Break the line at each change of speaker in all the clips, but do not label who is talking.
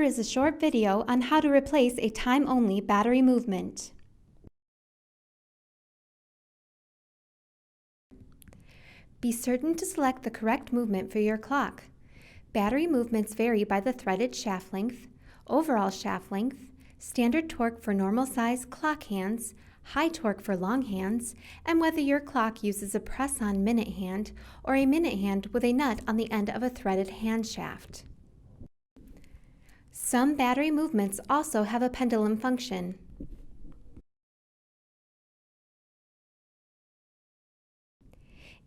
is a short video on how to replace a time-only battery movement. Be certain to select the correct movement for your clock. Battery movements vary by the threaded shaft length, overall shaft length, standard torque for normal size clock hands, high torque for long hands, and whether your clock uses a press-on minute hand or a minute hand with a nut on the end of a threaded hand shaft. Some battery movements also have a pendulum function.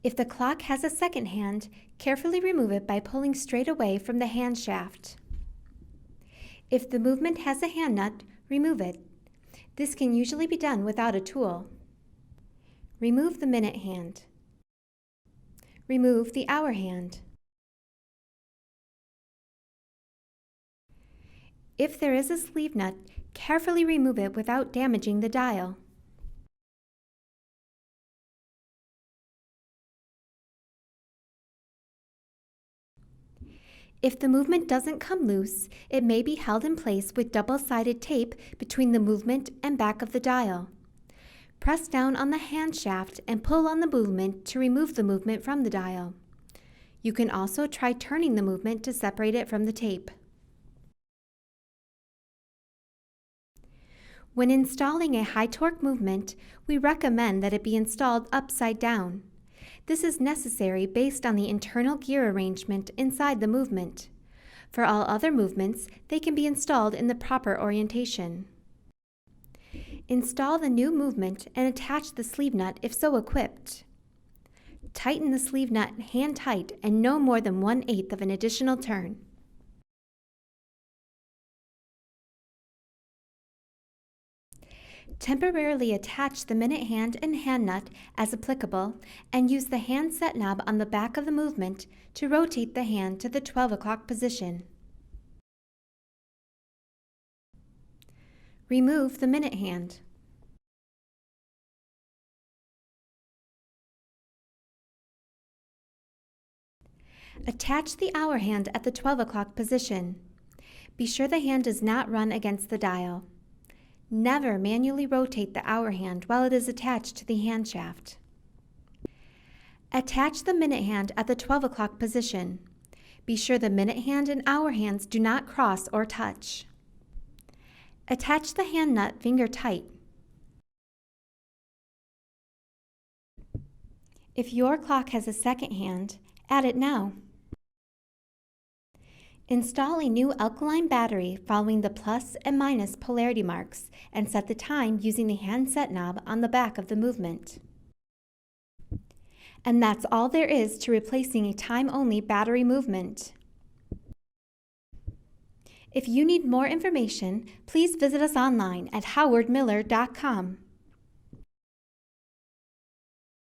If the clock has a second hand, carefully remove it by pulling straight away from the hand shaft. If the movement has a hand nut, remove it. This can usually be done without a tool. Remove the minute hand. Remove the hour hand. If there is a sleeve nut, carefully remove it without damaging the dial. If the movement doesn't come loose, it may be held in place with double-sided tape between the movement and back of the dial. Press down on the hand shaft and pull on the movement to remove the movement from the dial. You can also try turning the movement to separate it from the tape. When installing a high-torque movement, we recommend that it be installed upside down. This is necessary based on the internal gear arrangement inside the movement. For all other movements, they can be installed in the proper orientation. Install the new movement and attach the sleeve nut if so equipped. Tighten the sleeve nut hand tight and no more than 1/8 of an additional turn. Temporarily attach the minute hand and hand nut as applicable and use the hand set knob on the back of the movement to rotate the hand to the 12 o'clock position. Remove the minute hand. Attach the hour hand at the 12 o'clock position. Be sure the hand does not run against the dial. Never manually rotate the hour hand while it is attached to the hand shaft. Attach the minute hand at the 12 o'clock position. Be sure the minute hand and hour hands do not cross or touch. Attach the hand nut finger tight. If your clock has a second hand, add it now. Install a new alkaline battery following the plus and minus polarity marks and set the time using the handset knob on the back of the movement. And that's all there is to replacing a time-only battery movement. If you need more information, please visit us online at howardmiller.com.